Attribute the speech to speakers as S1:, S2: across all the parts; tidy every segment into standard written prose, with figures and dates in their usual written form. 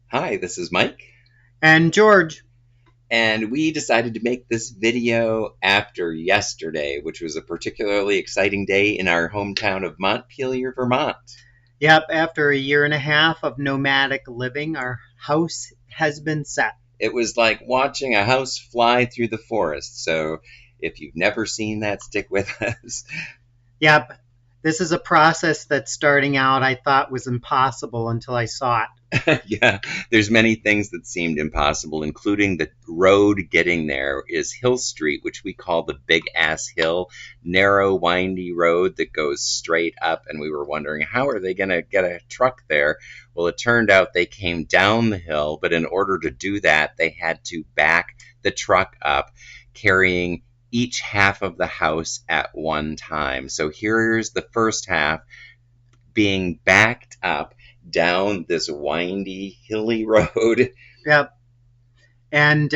S1: Hi, this is Mike,
S2: And George,
S1: and we decided to make this video after yesterday, which was a particularly exciting day in our hometown of Montpelier, Vermont.
S2: yep, after a year and a half of nomadic living, our house has been set.
S1: It was like watching a house fly through the forest, so if you've never seen that, stick with us.
S2: Yep, this is a process that starting out I thought was impossible until I saw it.
S1: Yeah, there's many things that seemed impossible, including the road getting there is Hill Street, which we call the Big Ass Hill, narrow, windy road that goes straight up. And we were wondering, how are they going to get a truck there? Well, it turned out they came down the hill, but in order to do that, they had to back the truck up, carrying each half of the house at one time. So here's the first half being backed up down this windy, hilly road.
S2: Yep, and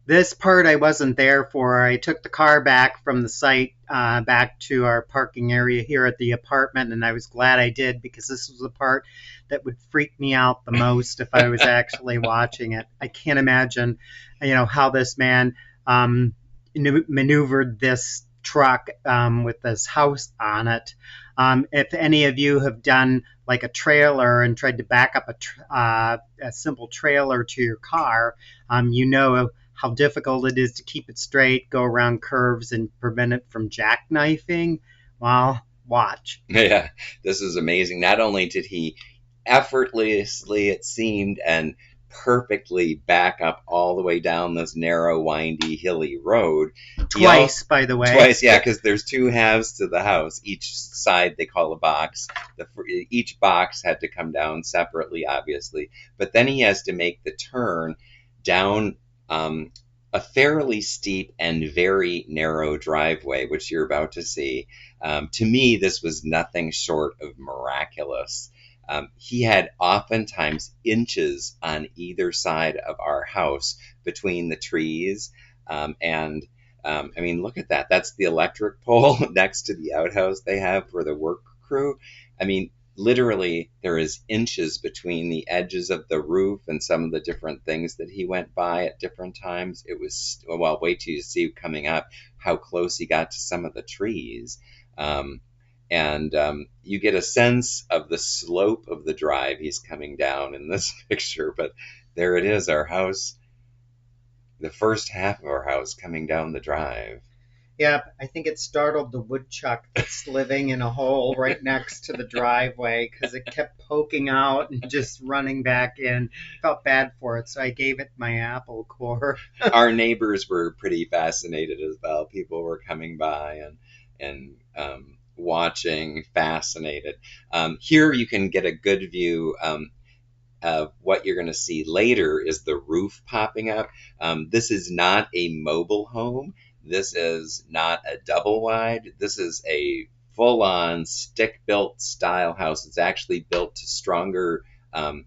S2: this part I wasn't there for. I took the car back from the site back to our parking area here at the apartment, and I was glad I did because this was the part that would freak me out the most if I was actually watching it. I can't imagine, how this man um, maneuvered this truck with this house on it. If any of you have done like a trailer and tried to back up a simple trailer to your car, you know how difficult it is to keep it straight, go around curves, and prevent it from jackknifing. Well, watch.
S1: Yeah, this is amazing. Not only did he effortlessly, it seemed, and perfectly back up all the way down this narrow, windy, hilly road, he also
S2: Twice, by the way.
S1: twice, yeah, because there's two halves to the house. Each side they call a box. Each box had to come down separately, obviously, but then he has to make the turn down a fairly steep and very narrow driveway, which you're about to see. To me, this was nothing short of miraculous. He had oftentimes inches on either side of our house between the trees. I mean, look at that. That's the electric pole next to the outhouse they have for the work crew. I mean, literally, there is inches between the edges of the roof and some of the different things that he went by at different times. It was, well, wait till you see coming up how close he got to some of the trees. Um, and you get a sense of the slope of the drive he's coming down in this picture. But there it is, our house, the first half of our house coming down the drive.
S2: Yep, I think it startled the woodchuck that's living in a hole right next to the driveway because it kept poking out and just running back in. Felt bad for it, so I gave it my apple core.
S1: Our neighbors were pretty fascinated as well. People were coming by and watching, fascinated. Here you can get a good view. What you're going to see later is the roof popping up. This is not a mobile home. This is not a double wide. This is a full on stick built style house. It's actually built to stronger um,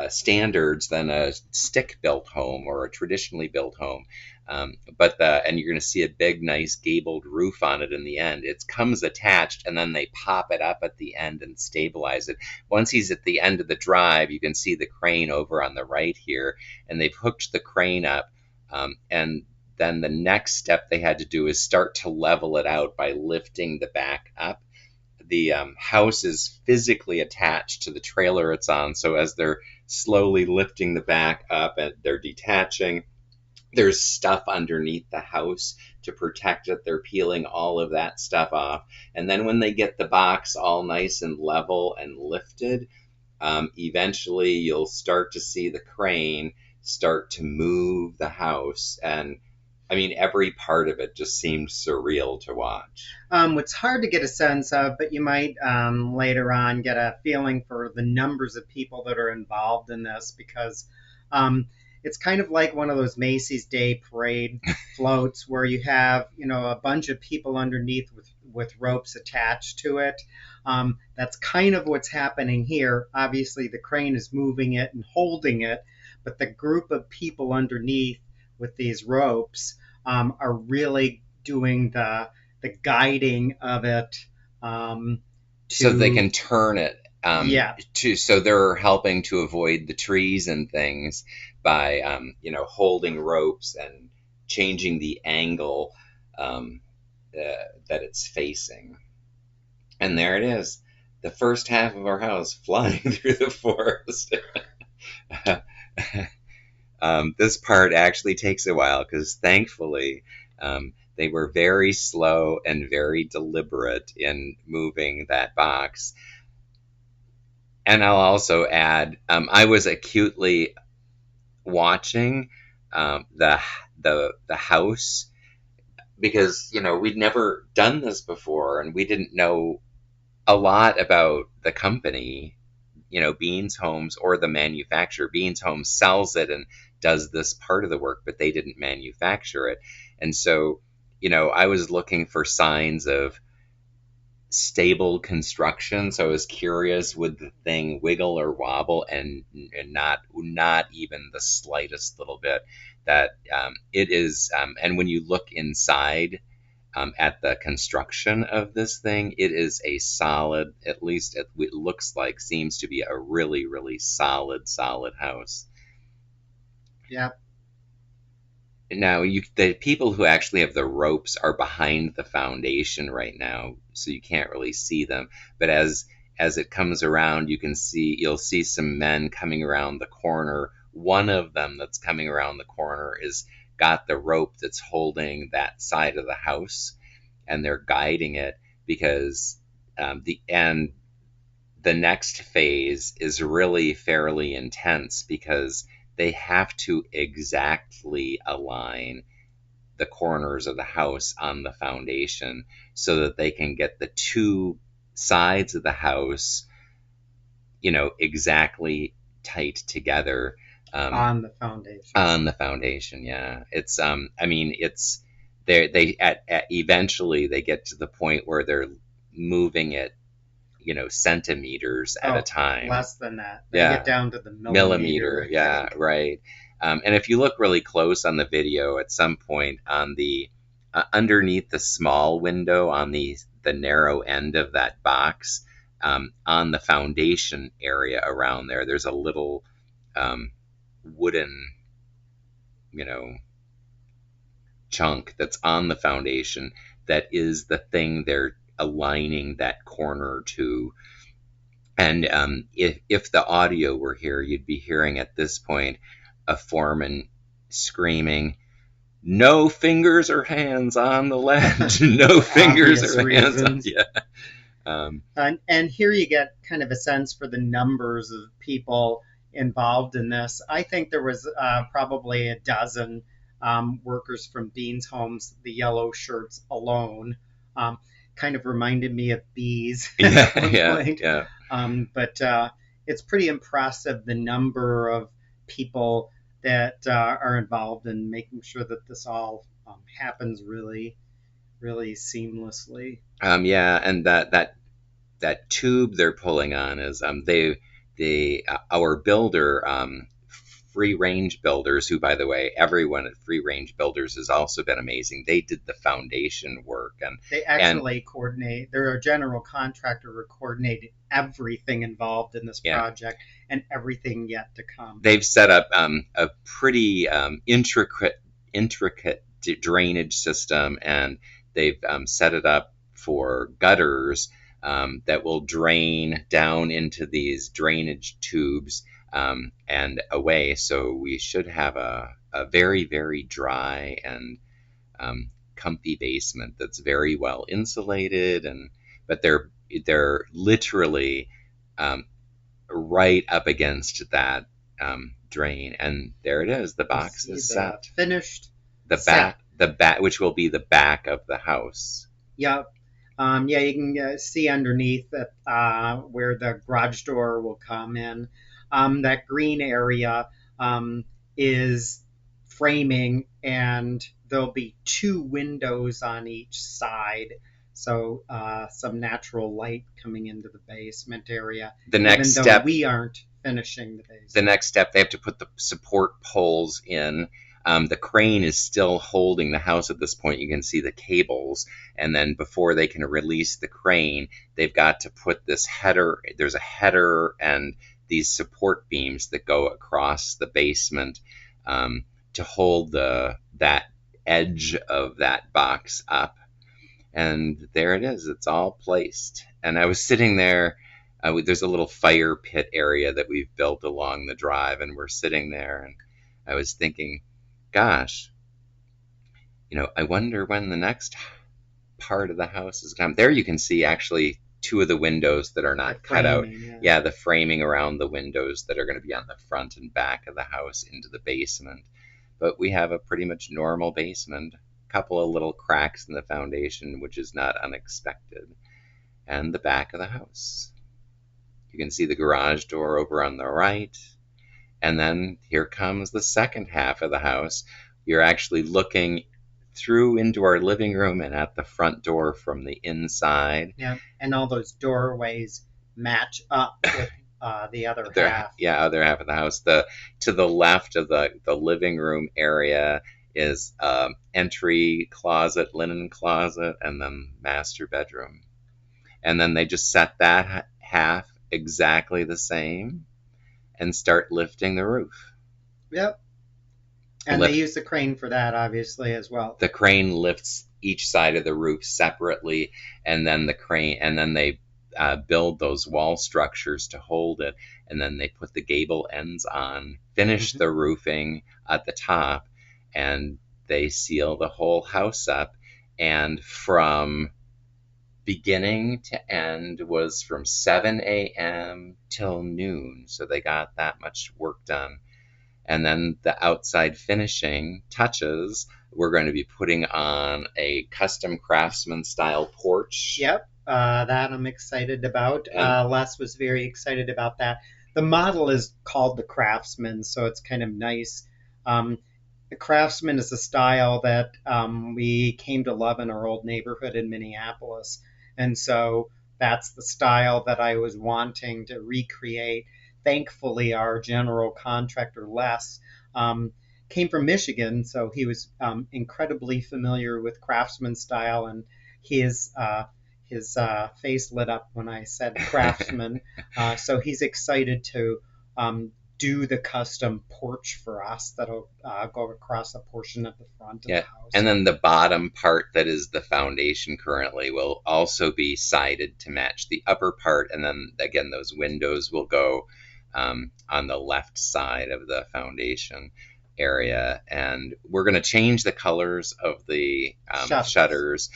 S1: standards than a stick built home or a traditionally built home. And you're going to see a big, nice gabled roof on it in the end. It comes attached, and then they pop it up at the end and stabilize it. Once he's at the end of the drive, you can see the crane over on the right here, and they've hooked the crane up. And then the next step they had to do is start to level it out by lifting the back up. The house is physically attached to the trailer it's on. So as they're slowly lifting the back up and they're detaching, there's stuff underneath the house to protect it. They're peeling all of that stuff off. And then when they get the box all nice and level and lifted, eventually you'll start to see the crane start to move the house. And I mean, every part of it just seemed surreal to watch.
S2: What's hard to get a sense of, but you might later on get a feeling for the numbers of people that are involved in this because um, it's kind of like one of those Macy's Day Parade floats where you have, a bunch of people underneath with ropes attached to it. That's kind of what's happening here. Obviously, the crane is moving it and holding it, but the group of people underneath with these ropes are really doing the guiding of it
S1: So they
S2: to
S1: can turn it
S2: Yeah.
S1: So they're helping to avoid the trees and things by holding ropes and changing the angle um, that it's facing. And there it is, the first half of our house flying through the forest. This part actually takes a while because thankfully they were very slow and very deliberate in moving that box. And I'll also add, I was acutely watching the house because we'd never done this before and we didn't know a lot about the company, Beans Homes, or the manufacturer. Beans Homes sells it and does this part of the work, but they didn't manufacture it. And so, I was looking for signs of stable construction. So I was curious, would the thing wiggle or wobble, and not even the slightest little bit. That it is, and when you look inside at the construction of this thing, it is a solid, at least it looks like, seems to be a really, really solid house.
S2: Yeah.
S1: Now, the people who actually have the ropes are behind the foundation right now, so you can't really see them. But as it comes around, you'll see some men coming around the corner. One of them that's coming around the corner is got the rope that's holding that side of the house, and they're guiding it because the next phase is really fairly intense because they have to exactly align the corners of the house on the foundation so that they can get the two sides of the house, exactly tight together.
S2: On the foundation.
S1: On the foundation, yeah. It's I mean, it's they at eventually they get to the point where they're moving it, centimeters at a
S2: Oh,
S1: time.
S2: less than that. They get
S1: Yeah,
S2: down to the
S1: millimeter.
S2: millimeter, I
S1: Yeah,
S2: think.
S1: right. And if you look really close on the video, at some point on the underneath the small window on the narrow end of that box, on the foundation area around there, there's a little wooden, you know, chunk that's on the foundation that is the thing they're aligning that corner to. And if the audio were here, you'd be hearing at this point a foreman screaming, "No fingers or hands on the ledge! No
S2: For
S1: fingers
S2: obvious
S1: or hands on."
S2: reasons.
S1: Yeah. Um,
S2: And here you get kind of a sense for the numbers of people involved in this. I think there was probably a dozen workers from Beans Homes, the yellow shirts alone. Um, Kind of reminded me of bees
S1: yeah,
S2: at one
S1: yeah,
S2: point.
S1: yeah.
S2: But it's pretty impressive the number of people that are involved in making sure that this all happens really, really seamlessly.
S1: Yeah, and that tube they're pulling on is they our builder, Free Range Builders, who, by the way, everyone at Free Range Builders has also been amazing. They did the foundation work,
S2: They
S1: and
S2: actually coordinate, they're a general contractor who coordinated everything involved in this
S1: yeah,
S2: project and everything yet to come.
S1: they've set up a pretty intricate drainage system, and they've set it up for gutters that will drain down into these drainage tubes and away. So we should have a very, very dry and comfy basement that's very well insulated, and but they're literally um, right up against that drain, and there it is. The
S2: You
S1: box
S2: see
S1: is
S2: the
S1: set.
S2: finished set.
S1: The back, which will be the back of the house.
S2: Yep. Yeah, you can see underneath that where the garage door will come in. That green area is framing, and there'll be two windows on each side. So some natural light coming into the basement area,
S1: The next
S2: even though
S1: step
S2: we aren't finishing the
S1: the
S2: basement.
S1: next step, they have to put the support poles in. The crane is still holding the house at this point. You can see the cables, and then before they can release the crane, they've got to put this header. There's a header and these support beams that go across the basement to hold that edge of that box up. And there it is. It's all placed. And I was sitting there. There's a little fire pit area that we've built along the drive, and we're sitting there, and I was thinking, gosh, I wonder when the next part of the house is come. There you can see actually two of the windows that are not cut out. Yeah, the framing around the windows that are going to be on the front and back of the house into the basement. But we have a pretty much normal basement, a couple of little cracks in the foundation, which is not unexpected, and the back of the house. You can see the garage door over on the right. And then here comes the second half of the house. You're actually looking through into our living room and at the front door from the inside.
S2: Yeah, and all those doorways match up with the other half.
S1: Yeah, other half of the house. To the left of the living room area is entry closet, linen closet, and then master bedroom. And then they just set that half exactly the same and start lifting the roof.
S2: Yep. And they use the crane for that, obviously, as well.
S1: The crane lifts each side of the roof separately, and then they build those wall structures to hold it, and then they put the gable ends on, finish the roofing at the top, and they seal the whole house up. And from beginning to end was from 7 a.m. till noon, so they got that much work done. And then the outside finishing touches, we're going to be putting on a custom craftsman style porch.
S2: Yep, that I'm excited about. Les was very excited about that. The model is called the Craftsman, so it's kind of nice. The Craftsman is a style that we came to love in our old neighborhood in Minneapolis. And so that's the style that I was wanting to recreate. Thankfully, our general contractor, Les, came from Michigan, so he was incredibly familiar with Craftsman style, and his face lit up when I said Craftsman. So he's excited to do the custom porch for us that'll go across a portion of the front of the house.
S1: And then the bottom part that is the foundation currently will also be sided to match the upper part, and then again those windows will go on the left side of the foundation area, and we're going to change the colors of the shutters.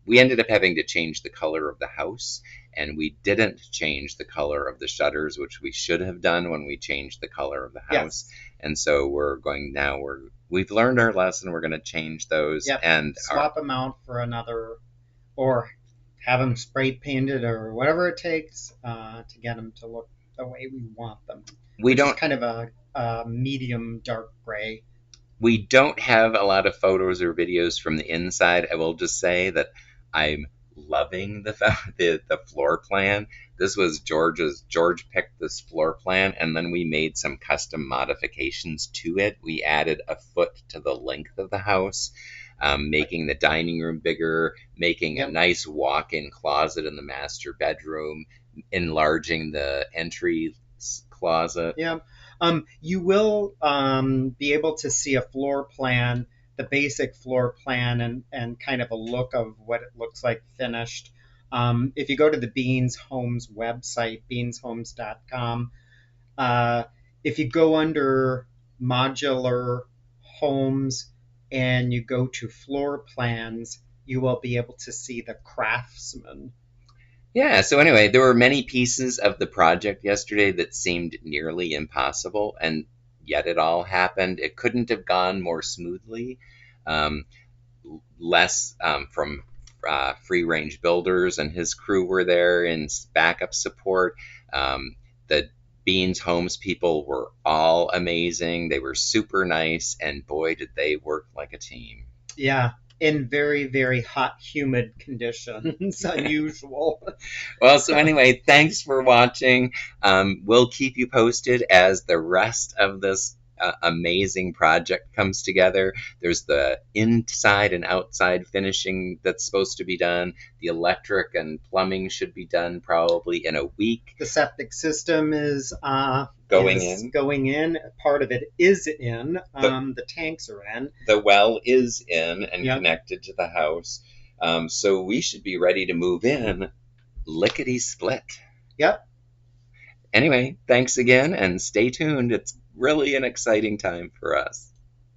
S1: We ended up having to change the color of the house, and we didn't change the color of the shutters, which we should have done when we changed the color of the house. Yes. And so we've learned our lesson. We're going to change those and
S2: swap them out for another, or have them spray painted or whatever it takes to get them to look the way we want them. Kind of a medium dark gray.
S1: We don't have a lot of photos or videos from the inside. I will just say that I'm loving the floor plan. This was George picked this floor plan, and then we made some custom modifications to it. We added a foot to the length of the house, making the dining room bigger, making a nice walk-in closet in the master bedroom, enlarging the entry closet.
S2: Yeah. You will be able to see a floor plan, the basic floor plan, and kind of a look of what it looks like finished. If you go to the Beans Homes website, beanshomes.com, if you go under modular homes and you go to floor plans, you will be able to see the Craftsman.
S1: Yeah, so anyway, there were many pieces of the project yesterday that seemed nearly impossible, and yet it all happened. It couldn't have gone more smoothly. Les from Free Range Builders and his crew were there in backup support. The Beans Homes people were all amazing. They were super nice, and boy, did they work like a team.
S2: Yeah. In very, very hot, humid conditions. Unusual.
S1: Well, so anyway, thanks for watching. We'll keep you posted as the rest of this amazing project comes together. There's the inside and outside finishing that's supposed to be done. The electric and plumbing should be done probably in a week.
S2: The septic system is
S1: Going in.
S2: Going in. Part of it is in. The tanks are in.
S1: The well is in and
S2: Yep.
S1: connected to the house. So we should be ready to move in lickety split.
S2: Yep.
S1: Anyway, thanks again and stay tuned. It's really an exciting time for us.